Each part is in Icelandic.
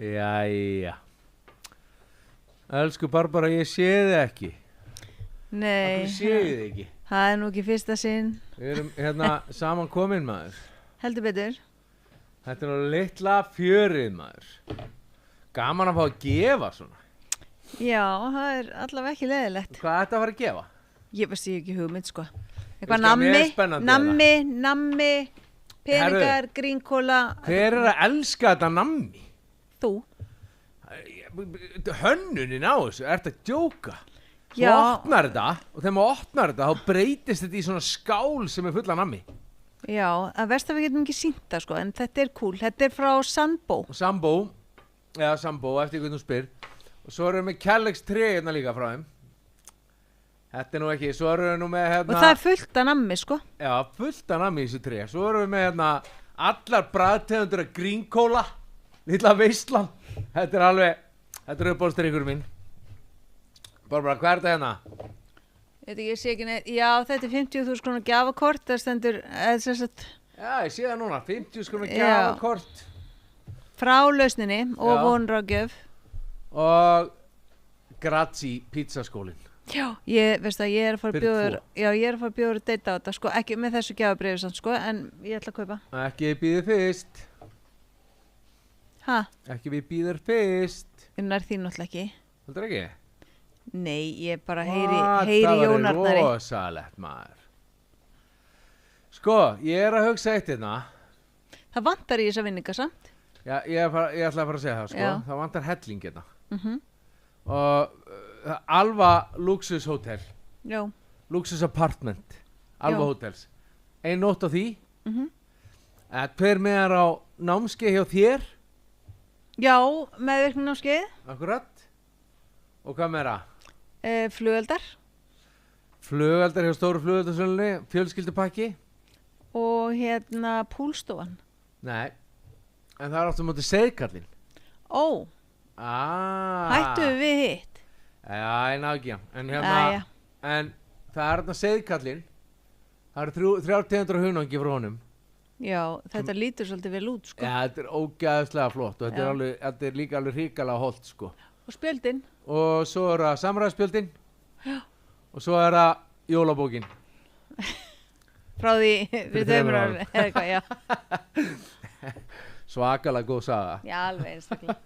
Jæja. Elsku Barbara, ég sé þið ekki. Nei, Akkur sé þið ekki. það nú ekki fyrsta sinn. Við erum hérna saman komin, maður. Heldur betur. Þetta nú litla fjörið, maður. Gaman að fá að gefa svona. Já, það allavega ekki leiðilegt. Hvað er þetta að fara að gefa? Ég veist ekki hugmynd, sko. Veistu Eitthvað hvað mér er spennandi nammi, peningar, grínkóla. Hver er að elska þetta nammi? Þú. Hönnunin á þessu, ertu að djóka? Þú Já. opnar þetta og þegar maður opnar þetta þá breytist þetta í svona skál sem er fulla nammi. Já, að verst að við getum ekki sýnt það, sko, en þetta er cool. Þetta er frá Sambó. Sambó, eftir hvernig þú spyr. Og svo erum við með kærleikstré hérna líka frá þeim. Þetta er nú ekki, svo erum við nú með hérna... Og það er fullt af nammi, sko. Já, fullt af nammi í þessu tré. Svo erum við með hérna allar bragðtegundir af grínkóla, litla veislan. Þetta er uppáhaldsdrykkurinn minn. Barbara, hvað er þetta hérna? Ég sé ekki neitt. Já, þetta er 50.000 krónar gjafakort. Það stendur, sem sagt, Já, ég sé það núna, 50 skrónur Já. gjafakort. frá lausninni og Já. vonráðgjöf. Og Grazi pizzaskólinn. Já, veist það, ég er að fara að Fyrir bjóður, tvo. já, ég er að fara að bjóður að deyta á þetta, sko, ekki með þessu gjafabréfi samt, sko, en ég ætla að kaupa. Ekki býður fyrst. Ha, Ekki við býður fyrst. ég nær því náttúrulega ekki. Heldur ekki? Nei, ég bara What? heyri Það Jónarnari. væri rosalegt, maður. Sko, ég er að hugsa eitt hérna. Það vantar í þessa vinninga samt. Já, ég ætla að fara að segja það, sko. Já. Það vantar helling hérna. Mhm. Og Alva Luxus Hotel. Já. Luxus Apartment. Alva Já. Hotels. Ein nótt á því. Mhm. Hver meðar á námskeið hjá þér? Já, meðvirkning á skeið, Akkurat. Og hvað meira? flugeldar Flugeldar hjá stóru flugeldarsölunni, fjölskyldupakki? og hérna púlstofan. Nei. En það er aftur mótið seiðkallinn. Ó, hættu við hitt. Já, ég ná ekki. En Jæja. en það er þarna seiðkallinn. Það eru þrjár tegundir af hunangi frá honum. Já, þetta lítur svolítið vel út, sko. Ja, þetta er ógæðslega flott og Já. þetta er líka alveg hrikalega holdt, sko. Og spjöldin. Og svo er það samræðspjöldin. Já. Og svo er það jólabókin. Frá því við þremur þaumur árum. ára, eða eitthvað, já. Svakalega góð saga. Já, alveg einstaklega.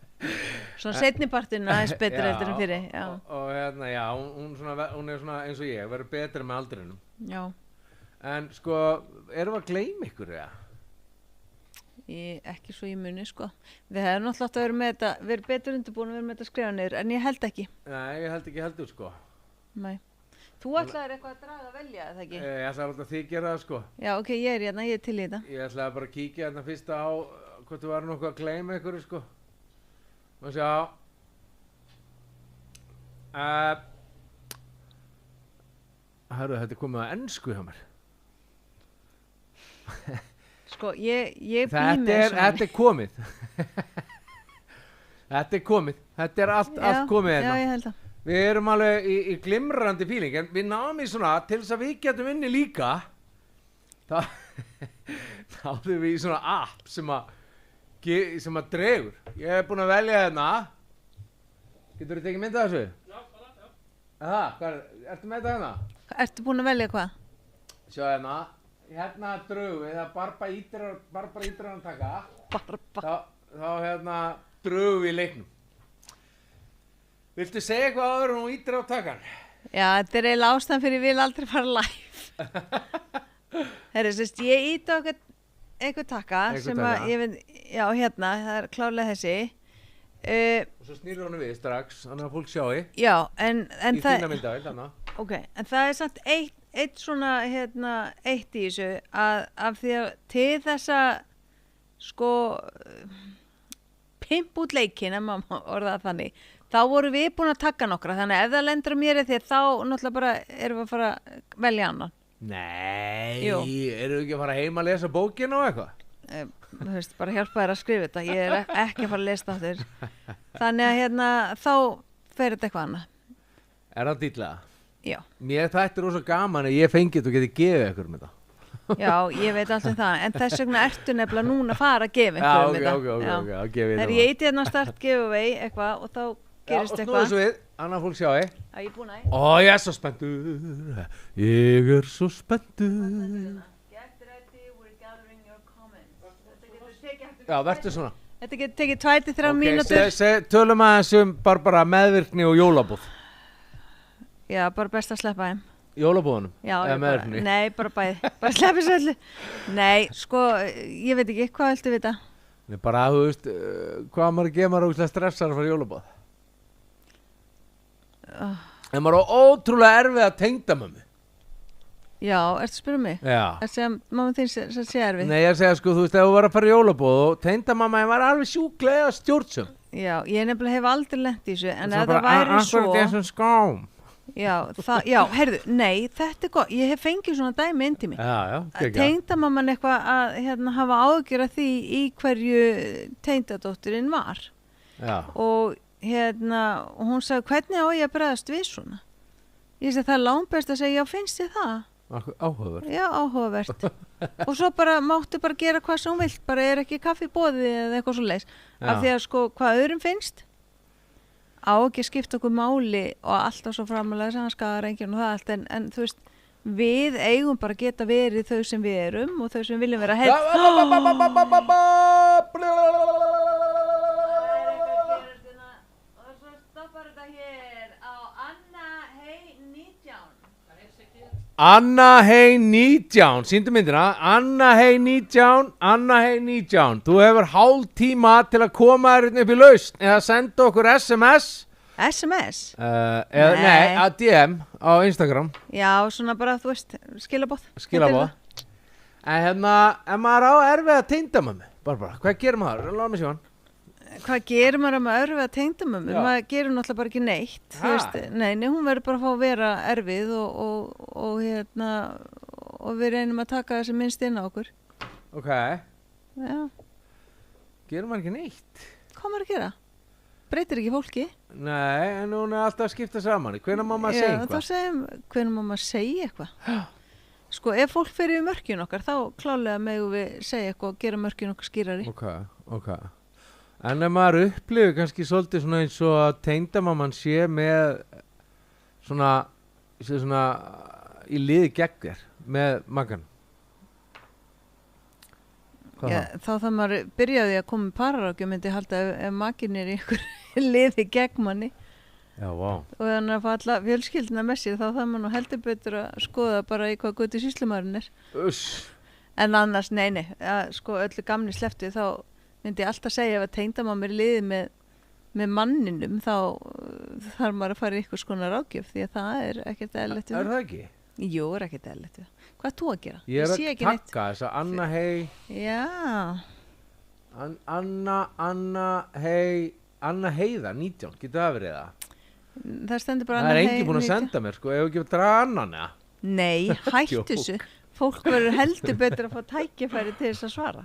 Svona seinnipartinn aðeins betur Já, eftir en fyrir, já. Og hérna, já, hún er svona eins og ég, verður betri með aldrinum. Já, En sko, erum við að gleyma ykkur, eða? ekki svo í muni, sko. Við hefum náttúrulega átt að vera með þetta, verið betur undirbúin að vera með þetta skrifa niður, en ég held ekki. Nei, ég held ekki heldur, sko. Nei. Þú ætlaðir eitthvað að draga að velja, eða ekki? Ég ætla að þið gera það, sko. Já, ok, ég er hérna, ég er til í þetta. Ég ætla bara að kíkja hérna fyrst á hvort þú varum nokkuð að gleyma ykkur, sko. Og sjá. Hörru, þetta er komið að ensku hjá mér. Sko, ég bý Þetta með er komið. Þetta er komið. Þetta er allt komið hérna. Já, ég held að. Við erum alveg í glimrandi fíling, en við náum í svona, til þess að við getum inni líka, þá náðum við í svona app sem að dregur. Ég hef búin að velja hérna. Getur þú tekið mynd af þessu? Já, bara, já. Ertu með þetta hérna? Ertu búin að velja hvað? Sjá hérna, hérna drögu, eða Barbara ítir hann taka. Barba. Þá hérna drögu við leiknum. Viltu segja eitthvað áður en hún ítir á takan? Já, þetta er eiginlega ástæðan fyrir ég vil aldrei fara live. Herri, sérst, ég íti á eitthvað taka sem að ég veit, já, hérna, það er klárlega þessi. Og svo snýrur hún við strax, þannig að fólk sjáu. Já, en Í það... þína myndavél, þannig. Ok, en það er samt eitt svona, eitt í þessu að af því að til þessa, sko, pimp út leikinn, ef maður orðað þannig, þá vorum við búin að taka nokkra, þannig að ef það lendur á mér því þá náttúrulega bara erum við að fara að velja annan. Nei, Jú. eru ekki að fara heim að lesa bókina og eitthvað? Þú veist, bara hjálpa þér að skrifa þetta, ég er ekki að fara að lesa þáttur. Þannig að þá fer þetta eitthvað annað. Er það dýrlega? Já. Mér þetta er rosa gaman að ég fengi þetta og geti gefið ykkur með það. Já, ég veit allt það, en þess vegna ertu nefnilega núna að fara að gefa einhverjum þetta. Ok, gefið Þegar ég eitthvað start giveaway eitthvað og þá gerist eitthvað. Já, og eitthvað. snúðu svo við, annað fólk sjá ég. Já, ég er búin að. Ég er svo spenntur, ég er svo spenntur. Get ready, we're gathering your comments. Já, verður svona. Þetta getur tekið 2-3 mínútur. Tölum aðeins bara meðvirkni og jólabúð. Já, bara best að sleppa þeim. Jólabúðunum? Já, nei, bara bæði. Bara sleppa þessu öllu. Nei, sko, ég veit ekki, hvað viltu vita? Nei, bara, þú veist, hvað maður gemar ógeðslega stressar að fara í jólabúð? En maður á ótrúlega erfið að tengda mömmu. Já, ertu að spyrja mig? Já. Að segja, mamma þín sé erfið? Nei, ég að segja, sko, þú veist, ef þú var að fara í jólabúð og tengda mamma, ég var alveg sjúklega stjórnsum. Já, ég nefnilega hef aldrei lent í þessu, en ef það væri svo... Já, heyrðu, nei, þetta er gott. Ég hef fengið svona dæmi inn til mig. Já, Tengdamamman eitthvað að hafa ágjör að því í hverju tengdadótturinn var. Já. Og hún sagði, hvernig á ég að bregðast við svona? Ég segi, það er langbest að segja, já, finnst þið það? Áhugavert. Já, áhugavert. Og svo máttu bara gera hvað sem hún vilt, bara er ekki kaffi í boði eða eitthvað svo leis. Af því að sko, hvað öðrum finnst, á ekki að skipta okkur máli og alltaf svo framalega sem hann skadar enginn og það allt, en þú veist, við eigum bara að geta verið þau sem við erum og þau sem viljum vera heilt. Og svo stoppar þetta hér á Anna Hey 19, sýndu myndina. Anna Hey 19, Anna Hey 19. Þú hefur hálf tíma til að koma þér upp í lausn eða senda okkur SMS. SMS? Nei, að DM á Instagram. Já, svona bara, þú veist, skilabóð. En ef maður á erfið að tengda mömmu, bara, hvað gerir maður? Láð mig sjá hann. Hvað gerir maður að erfið að tengda mömmu? Maður gerir náttúrulega bara ekki neitt. Þú veist, nei, hún verður bara að fá að vera erfið og við reynum að taka þessi minnst inn á okkur. Ok. Já. Gerir maður ekki neitt? Hvað maður að gera? Breytir ekki fólki? Nei, en hún er alltaf að skipta saman. Hvenær má maður segja eitthvað? Hvenær má maður segja eitthvað? Sko, ef fólk fer í mörkjun okkar, þá klálega megum við segja eitthvað og gera mörkjun okkar skýrari. Ok. En ef maður upplifir kannski svolítið svona eins og að tengdamamman sé með svona í liði gegn þér með makan. Þá það maður byrjaði að koma með pararákju myndi halda ef makinn er í ykkur liði gegn manni. Já, vá. Og þannig að fá alla fjölskyldina með sér þá það maður nú heldur betur að skoða bara í hvað gutti sýslumaðurinn er. En annars, nei, sko öllu gamni slepptu þá myndi ég alltaf segja ef að tengdamamma er í liði með manninum þá þarf maður að fara í ykkur skona ráðgjöf því að það er ekkert eðlilegt við. Er það ekki? Jú, er ekkert eðlilegt við. Hvað ert þú að gera? Ég er að taka þessa Anna Hey. Já. Anna Heiða 19, getur það verið það? Það stendur bara Anna Hey 19. Það er enginn búin að senda mér sko, ef ekki að draga annan eða? Nei, hættu þessu. Fólk verður heldur betur að fá tækifæri til þess að svara.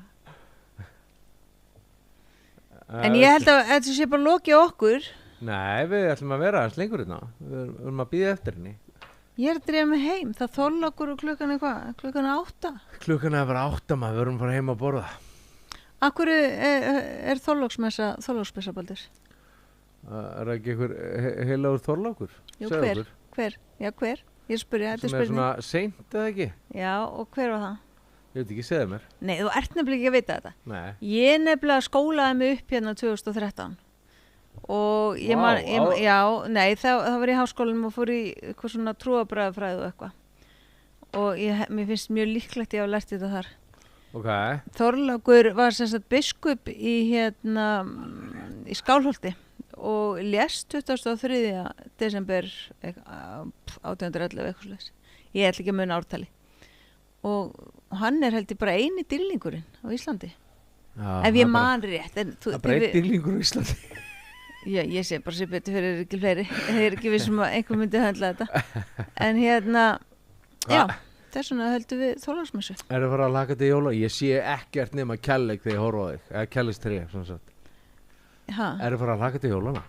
En ég held að þetta sé bara lokið okkur. Nei, við ætlum að vera aðeins lengur hérna. Við erum að bíða eftir henni. Ég er að drefa mig heim. Það þoll okkur og klukkan er hvað? Klukkan er 8? Klukkan er bara 8 maður. Við erum að fara heim að borða. Akkur er þorlóksmessa, Baldur? Er ekki einhver heilagur þorlókur? Jú, hver? Já, hver? Ég spurði, þetta er spurning. Sem er svona seint eða ekki? Já, og hver var það? Ég veit ekki, segðu mér. Nei, þú ert nefnilega ekki að vita þetta. Nei. Ég nefnilega skólaði mig upp hérna 2013 og það var í háskólanum og fór í eitthvað svona trúarbragðafræði og eitthvað og mér finnst mjög líklegt ég hafa lært þetta þar. Ok. Þorlákur var sem sagt biskup í Skálholti og lést 23. desember 1811 eitthvað slags. Ég ætla ekki að muna ártali. Og hann er heldur bara eini dýrlingurinn á Íslandi. Já, ef ég man rétt. Það bara einn dýrlingur á Íslandi. Já, ég sé bara sér betur fyrir ekki fleiri. Það er ekki vissum að einhver myndi höndla þetta. En já, þess vegna höldum við Þorláksmessu. Er það fara að laka til jóla? Ég sé ekkert nema kærleik þegar ég horfa á þig. Eða kærleikstré, svona sagt. Er það fara að laka til jólana?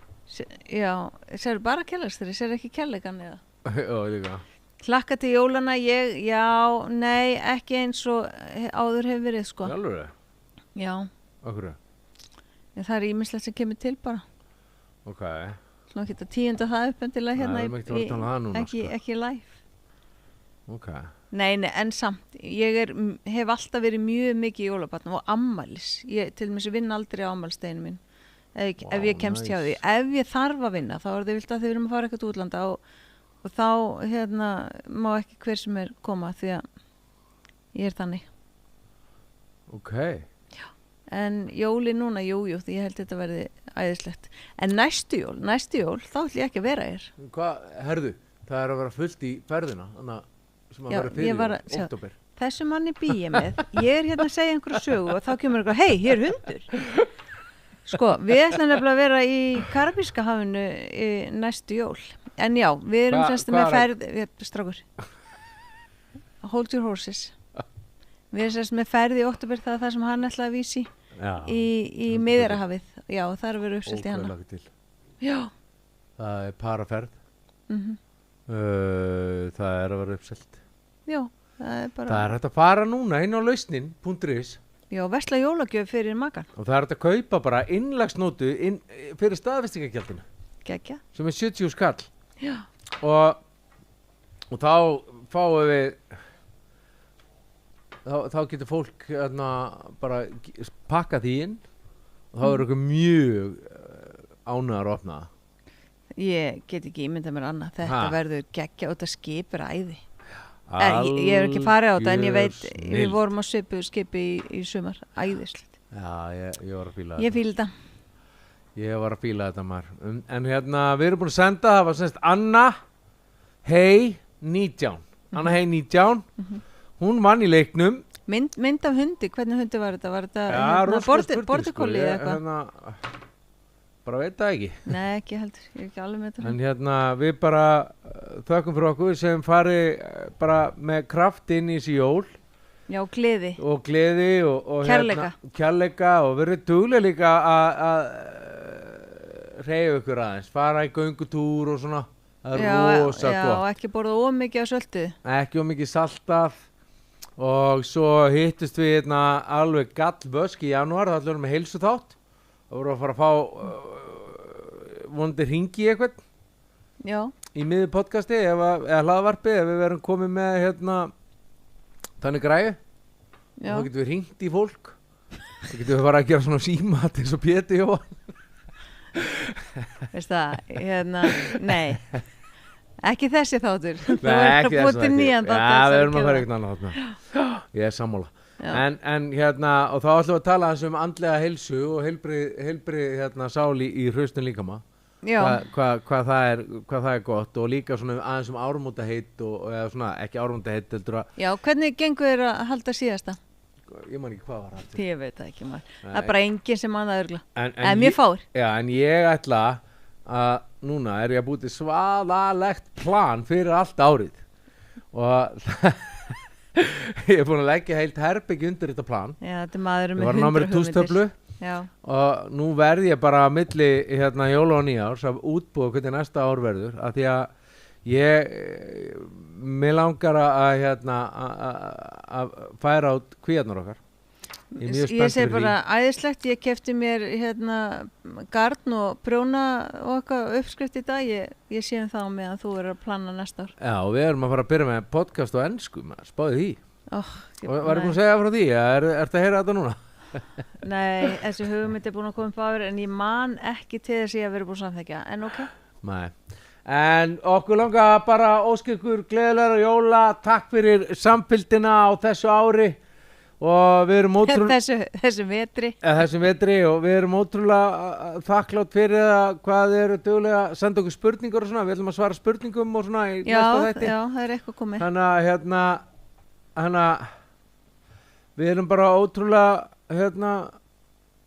Já, sér bara kærleikstré, sér ekki kærleikan eða? Já, líka. Hlakka til jólana, nei, ekki eins og áður hefur verið, sko. Í alvöru? Já. Akkur? En það ýmislegt sem kemur til bara. Ok. Svona geta tíunda það upp endilega hérna Nei, við erum ekkert að fara að tala um það núna, sko. ekki live. Ok. Nei, en samt, hef alltaf verið mjög mikið í jólabarnum og ammælis. Ég til dæmis vinn aldrei á ammælsteginu mín. Ef ég kemst hjá því. Ef ég þarf að vinna, þá er það vilt að þið erum að fara eitthvað til útlanda og þá má ekki hver sem koma því að ég er þannig. Ok. Já. En jóli núna, jú, því ég held þetta verði æðislegt. En næstu jól, þá ætlum ég ekki að vera hér. Hvað, herðu, það er að vera fullt í ferðina, þannig að sem að vera fyrir október. Þessu manni bý ég með, ég er hérna að segja einhverju sögu og þá kemur eitthvað, hei, hér er hundur. Sko, við ætlum nefnilega að vera í Karabíska hafinu næstu jól. En já, við erum semst með ferð, strákur, hold your horses. Við erum semst með ferð í október, það er það sem hann ætlaði að vísi í Miðjarðarhafið. Já, það er að vera uppselt í hana. Ótrúlega til. Já. Það er paraferð. Það er að vera uppselt. Já, það er bara... Það er hægt að fara núna inn á lausnin.is. Já, versla jólagjöf fyrir makan. Og það er hægt að kaupa bara innlagsnótu fyrir staðfestingagjaldinu. Gekkja. Sem er 70 skall. Já. Og þá fáum við... Þá getur fólk bara pakka því inn. Og þá er eitthvað mjög ánægðar að opna það. Ég get ekki ímyndað mér annað. Þetta verður gekkja og þetta skip er æði. Ég hef ekki farið á þetta en ég veit við vorum á skipi í sumar æðislegt. Já, ég var að fíla þetta. Ég fíla þetta. Ég var að fíla þetta maður. En við erum búin að senda, það var semst Anna Hey 19. Anna Hey 19. Hún vann í leiknum. Mynd af hundi, hvernig hundi var þetta? Var þetta bordercollie eða eitthvað? Bara veit það ekki. Nei, ekki heldur, ég er ekki alveg með þetta. En við bara þökkum fyrir okkur sem fari bara með kraft inn í þessi jól. Já, gleði. Og gleði og kærleika og verið duglega líka að hreyfa ykkur aðeins. Fara í göngutúr og svona. Það er rosa gott. Já, ekki borða ómikið á söldu. Ekki ómikið saltað. Og svo hittust við alveg gallvösk í janúar, það ætlum við með heilsuþátt. Það voru að fara að fá vonandi hringi eitthvað. Já. Í miður podcasti eða hlaðvarpi ef við verum komið með þannig græði. Já. Þá getum við hringt í fólk. Þá getum við bara að gera svona símat eins og Pétur Jóhann. Veist það, nei. Ekki þessi þáttur. Nei, ekki þessi þáttur. Já, við erum að fara eitthvað annað þáttur. Ég er sammála. En og þá ætlum við að tala um andlega heilsu og heilbrigð sál í hraustum líkama. Já. Hvað það er gott og líka svona aðeins áramótaheitt eða svona ekki áramótaheitt heldur að... Já, hvernig gengur þér að halda síðasta? Ég man ekki hvað var haldur. Ég veit það ekki maður. Það er bara enginn sem mann að örgla. En mér fár. Já, en ég ætla að núna er ég að búið til svaðalegt plan fyrir allt árið. Og ég er búin að leggja heilt herbyggi undir þetta plan. Já, þetta er maður með 100 hugmyndir. Ég var ná með tústöflu. Já. Og nú verð ég bara milli jóla og nýjárs að útbúa hvernig næsta ár verður af því að mig langar að færa át kvíarnar okkar. Ég segi bara æðislegt, ég kefti mér garn og prjóna og eitthvað uppskrift í dag, ég sé það á meðan þú er að plana næsta ár. Já, og við erum að fara að byrja með podcast á ensku, spáði því. Og var ég búin að segja frá því, ertu að heyra þetta núna? Nei, þessi hugmynd er búin að koma upp á þér en ég man ekki til þess að ég hef verið búin að samþekja, en ok. Nei, en okkur langar bara óska ykkur gleðilegra jóla, takk fyrir samfylgdina á þessu ári. Og við erum þessum vetri og við erum ótrúlega þakklátt fyrir hvað eru duglega að senda okkur spurningar og svona, við ætlum að svara spurningum og svona í næsta þætti. Já, það er eitthvað komið. Þannig að við erum bara ótrúlega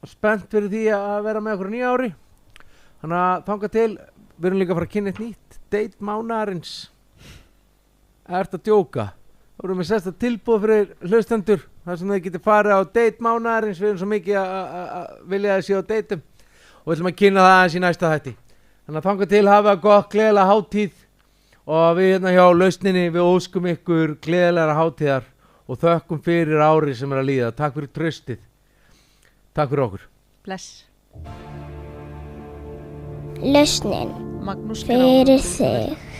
spennt fyrir því að vera með okkur nýja ári. Þannig að þangað til, við erum líka að fara að kynna eitt nýtt, date mánaðarins. Ertu að djóka? Þá erum við sérst að tilbúð fyrir hlustendur þar sem þau getur farið á date mánaðarins, við erum svo mikið að vilja að sé á dateum og við ætlum að kynna það aðeins í næsta þætti. Þannig að þangað til hafa gott, gleðilega hátíð og við hérna hjá lausninni við óskum ykkur gleðilegra hátíðar og þökkum fyrir árið sem að líða. Takk fyrir traustið. Takk fyrir okkur. Bless. Lausnin Magnús fyrir þig.